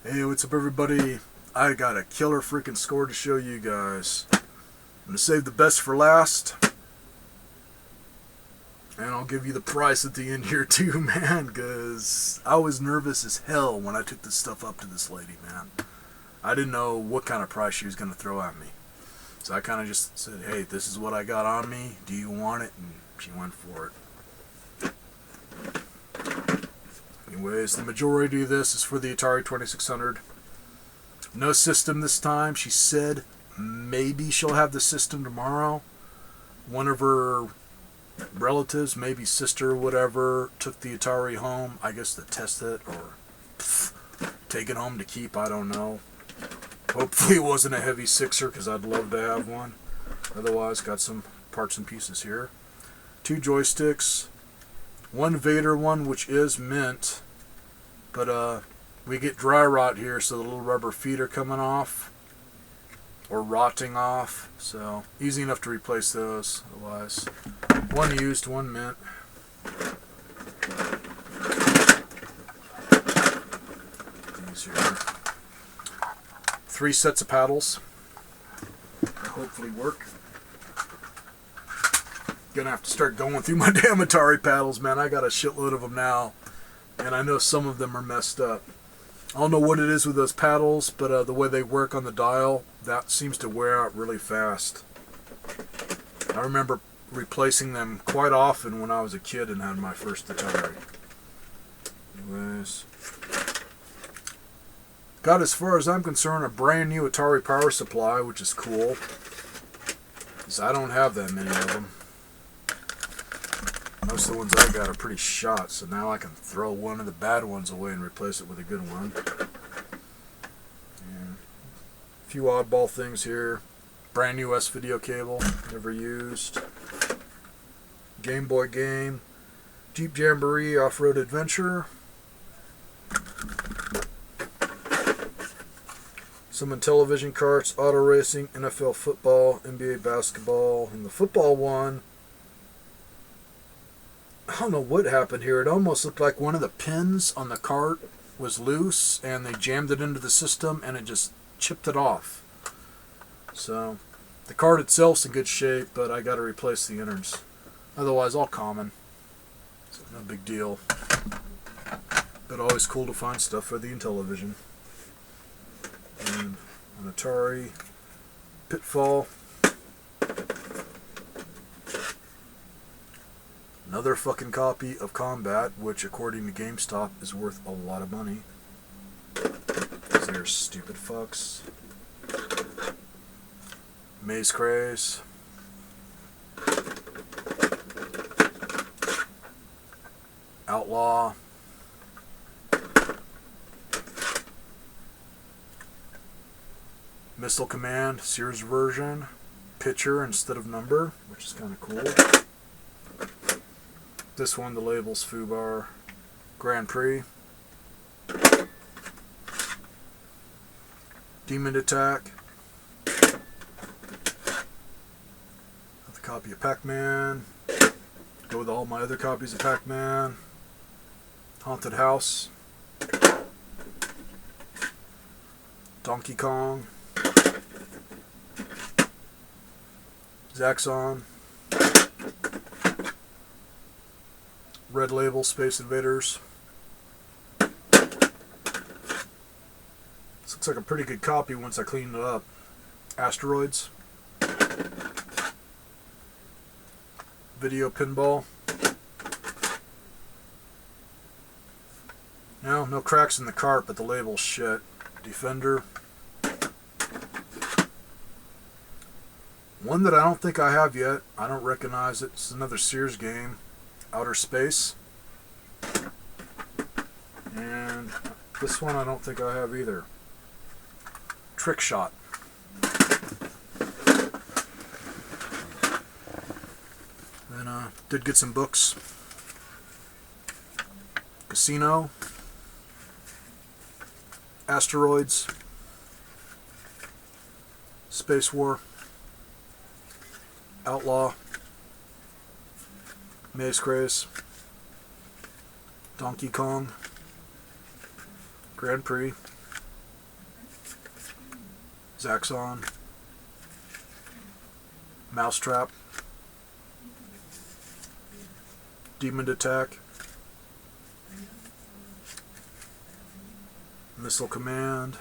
Hey, what's up everybody? I got a killer freaking score to show you guys. I'm going to save the best for last. And I'll give you the price at the end here too, man, because I was nervous as hell when I took this stuff up to this lady, man. I didn't know what kind of price she was going to throw at me. So I kind of just said, hey, this is what I got on me. Do you want it? And she went for it. Anyways, the majority of this is for the Atari 2600. No system this time. She said maybe she'll have the system tomorrow. One of her relatives, maybe sister or whatever, took the Atari home, I guess to test it or take it home to keep, I don't know. Hopefully it wasn't a heavy sixer because I'd love to have one. Otherwise, got some parts and pieces here. 2 joysticks. 1 Vader one, which is mint. But we get dry rot here, so the little rubber feet are coming off. Or rotting off. So, easy enough to replace those. Otherwise, 1 used, 1 mint. These here. 3 sets of paddles. Hopefully work. Gonna have to start going through my damn Atari paddles, man. I got a shitload of them now, and I know some of them are messed up. I don't know what it is with those paddles, but the way they work on the dial, that seems to wear out really fast. I remember replacing them quite often when I was a kid and had my first Atari. Anyways, got, as far as I'm concerned, a brand new Atari power supply, which is cool, because I don't have that many of them. Most of the ones I got are pretty shot, so now I can throw one of the bad ones away and replace it with a good one. And a few oddball things here. Brand new S-video cable, never used. Game Boy game. Jeep Jamboree Off-Road Adventure. Some Intellivision carts, auto racing, NFL football, NBA basketball, and the football one, I don't know what happened here. It almost looked like one of the pins on the cart was loose and they jammed it into the system and it just chipped it off. So the cart itself's in good shape, but I got to replace the innards. Otherwise, all common. So no big deal. But always cool to find stuff for the Intellivision. And an Atari Pitfall. Another fucking copy of Combat, which according to GameStop is worth a lot of money. Because they're stupid fucks. Maze Craze. Outlaw. Missile Command, Sears version. Picture instead of number, which is kind of cool. This one, the label's Fubar Grand Prix. Demon Attack. Got the copy of Pac-Man. Go with all my other copies of Pac-Man. Haunted House. Donkey Kong. Zaxxon. Red Label Space Invaders. This looks like a pretty good copy once I cleaned it up. Asteroids. Video Pinball. No cracks in the cart, but the label's shit. Defender. One that I don't think I have yet. I don't recognize it. It's another Sears game. Outer Space. And this one I don't think I have either. Trick Shot. Then did get some books. Casino. Asteroids. Space War. Outlaw. Maze Craze. Donkey Kong. Grand Prix. Zaxxon, Mousetrap, Demon Attack, Missile Command,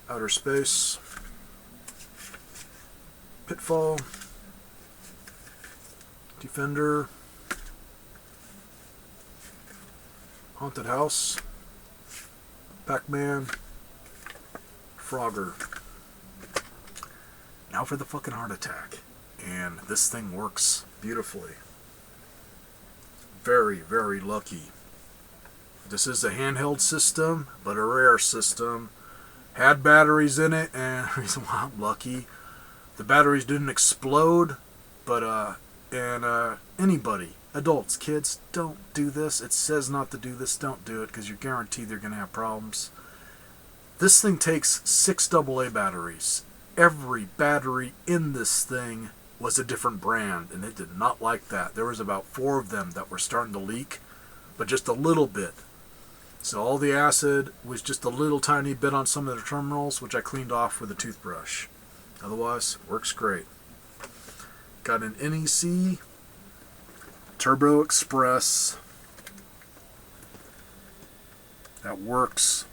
Outer Space, Pitfall, Defender, Haunted House, Pac-Man, Frogger. Now for the fucking heart attack. And this thing works beautifully. Very, very lucky. This is a handheld system, but a rare system. Had batteries in it, and the reason why I'm lucky, the batteries didn't explode, but anybody, adults, kids, don't do this. It says not to do this. Don't do it, because you're guaranteed they're going to have problems. This thing takes 6 AA batteries. Every battery in this thing was a different brand, and it did not like that. There was about 4 of them that were starting to leak, but just a little bit. So all the acid was just a little tiny bit on some of the terminals, which I cleaned off with a toothbrush. Otherwise, works great. Got an NEC Turbo Express that works.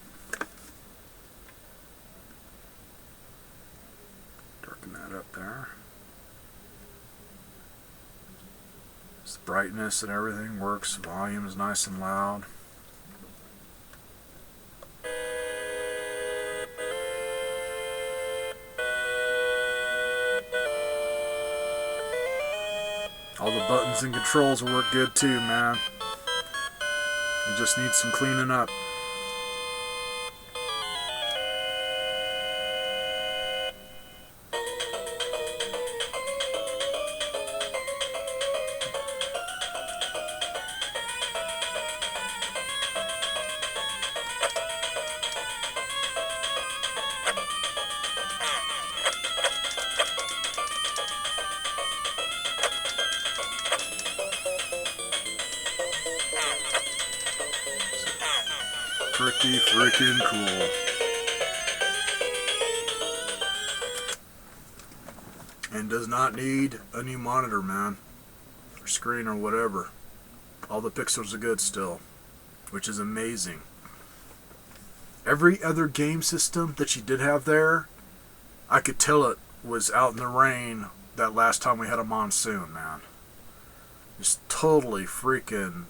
Darken that up there. The brightness and everything works. Volume is nice and loud. All the buttons and controls work good too, man. You just need some cleaning up. Pretty freaking cool. And does not need a new monitor, man, or screen or whatever. All the pixels are good still, which is amazing. Every other game system that you did have there, I could tell it was out in the rain that last time we had a monsoon, man. Just totally freaking,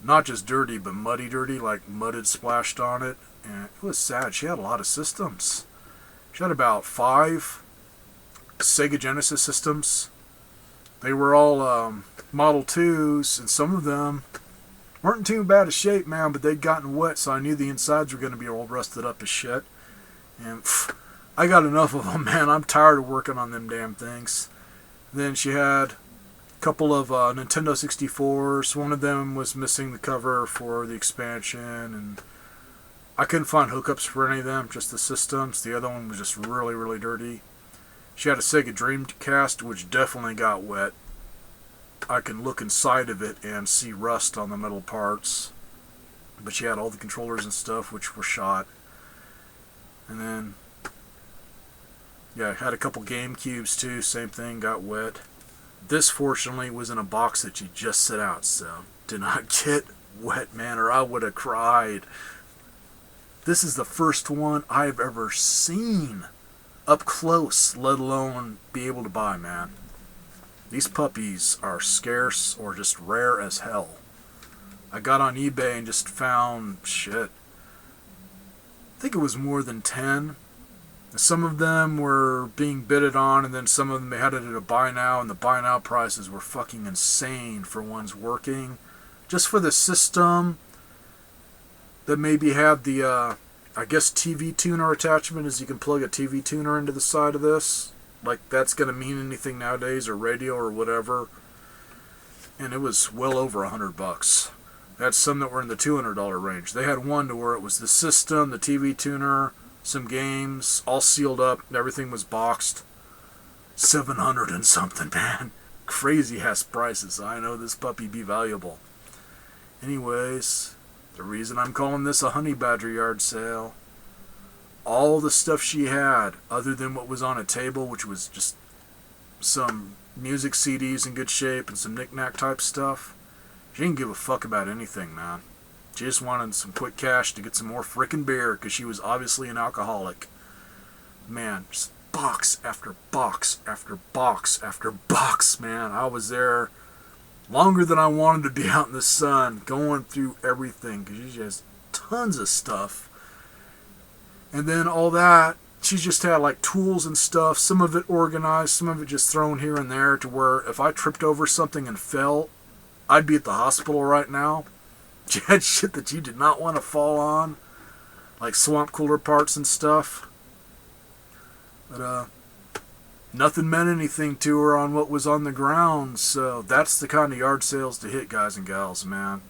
not just dirty, but muddy dirty, like mud had splashed on it. And it was sad. She had a lot of systems. She had about 5 Sega Genesis systems. They were all Model 2s, and some of them weren't in too bad a shape, man, but they'd gotten wet, so I knew the insides were going to be all rusted up as shit. And I got enough of them, man. I'm tired of working on them damn things. Then she had couple of Nintendo 64s. One of them was missing the cover for the expansion, and I couldn't find hookups for any of them, just the systems. The other one was just really, really dirty. She had a Sega Dreamcast, which definitely got wet. I can look inside of it and see rust on the metal parts. But she had all the controllers and stuff, which were shot. And then, yeah, had a couple GameCubes too, same thing, got wet. This, fortunately, was in a box that you just set out, so did not get wet, man, or I would have cried. This is the first one I've ever seen up close, let alone be able to buy, man. These puppies are scarce or just rare as hell. I got on eBay and just found, shit, I think it was more than 10. Some of them were being bidded on, and then some of them they had it at a buy now, and the buy now prices were fucking insane for ones working. Just for the system that maybe had the, I guess, TV tuner attachment, is you can plug a TV tuner into the side of this. Like, that's going to mean anything nowadays, or radio or whatever. And it was well over $100. They had some that were in the $200 range. They had one to where it was the system, the TV tuner, some games, all sealed up, everything was boxed. 700 and something, man. Crazy ass prices. I know this puppy be valuable. Anyways, The reason I'm calling this a Honeybadger yard sale, all the stuff she had, other than what was on a table, which was just some music CDs in good shape and some knick-knack type stuff, she didn't give a fuck about anything, man. She just wanted some quick cash to get some more frickin' beer, because she was obviously an alcoholic. Man, just box after box after box after box, man. I was there longer than I wanted to be out in the sun, going through everything, because she has tons of stuff. And then all that, she just had like tools and stuff, some of it organized, some of it just thrown here and there, to where if I tripped over something and fell, I'd be at the hospital right now. She had shit that you did not want to fall on, like swamp cooler parts and stuff. But nothing meant anything to her on what was on the ground, so that's the kind of yard sales to hit, guys and gals, man.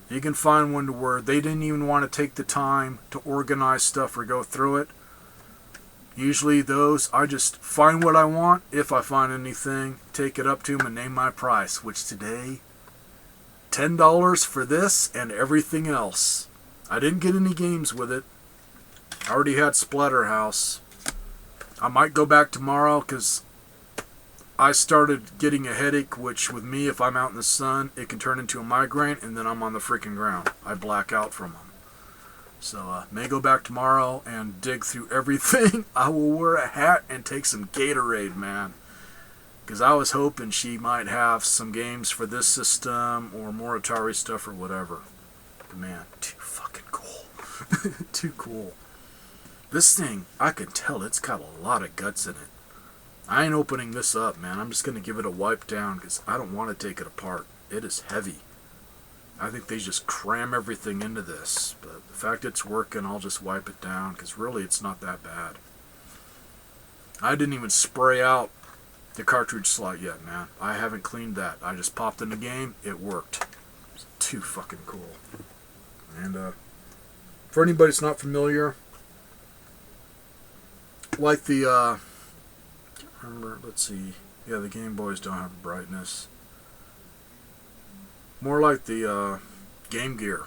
You can find one to where they didn't even want to take the time to organize stuff or go through it. Usually those, I just find what I want. If I find anything, take it up to them and name my price, which today, $10 for this and everything else. I didn't get any games with it. I already had Splatterhouse. I might go back tomorrow, because I started getting a headache, which with me, if I'm out in the sun, it can turn into a migraine, and then I'm on the freaking ground. I black out from them. So, may go back tomorrow and dig through everything. I will wear a hat and take some Gatorade, man. Because I was hoping she might have some games for this system, or more Atari stuff, or whatever. But man, too fucking cool. Too cool. This thing, I can tell it's got a lot of guts in it. I ain't opening this up, man. I'm just going to give it a wipe down, because I don't want to take it apart. It is heavy. I think they just cram everything into this. But the fact it's working, I'll just wipe it down, because really it's not that bad. I didn't even spray out the cartridge slot yet, man. I haven't cleaned that. I just popped in the game. It worked. It's too fucking cool. And for anybody that's not familiar, like the can't remember, let's see, yeah, the Game Boys don't have brightness. More like the Game Gear.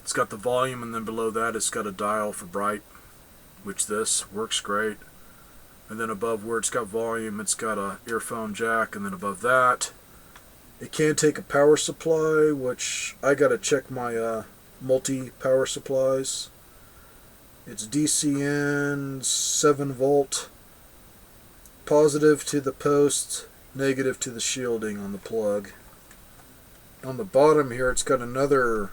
It's got the volume, and then below that it's got a dial for bright, which this works great. And then above where it's got volume, it's got a earphone jack, and then above that it can take a power supply, which I gotta check my multi-power supplies. It's DCN 7 volt, positive to the post, negative to the shielding on the plug. On the bottom here, it's got another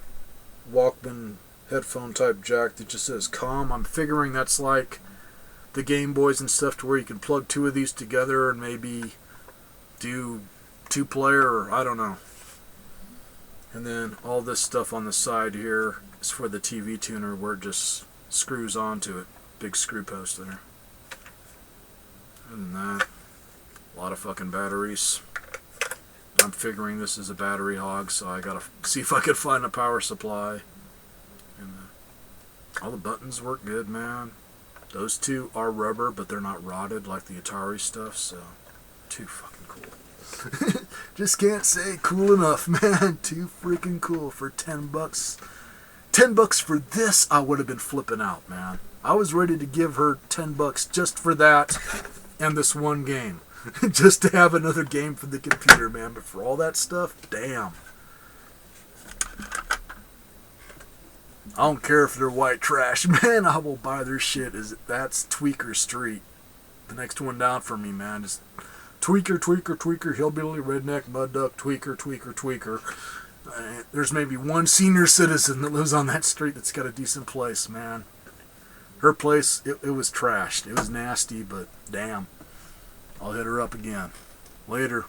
Walkman headphone type jack that just says COM. I'm figuring that's like the Game Boys and stuff, to where you can plug two of these together and maybe do two-player, or I don't know. And then all this stuff on the side here is for the TV tuner, where it just screws onto it. Big screw post there. Other than that, a lot of fucking batteries. I'm figuring this is a battery hog, so I gotta see if I can find a power supply. And all the buttons work good, man. Those two are rubber, but they're not rotted like the Atari stuff, so too fucking cool. Just can't say cool enough, man. Too freaking cool for $10. $10 for this, I would have been flipping out, man. I was ready to give her $10 just for that and this one game. Just to have another game for the computer, man. But for all that stuff, damn. I don't care if they're white trash, man. I will buy their shit. That's Tweaker Street. The next one down for me, man. Just tweaker, tweaker, tweaker, hillbilly, redneck, mud duck, tweaker, tweaker, tweaker. There's maybe one senior citizen that lives on that street that's got a decent place, man. Her place, it was trashed. It was nasty, but damn. I'll hit her up again. Later.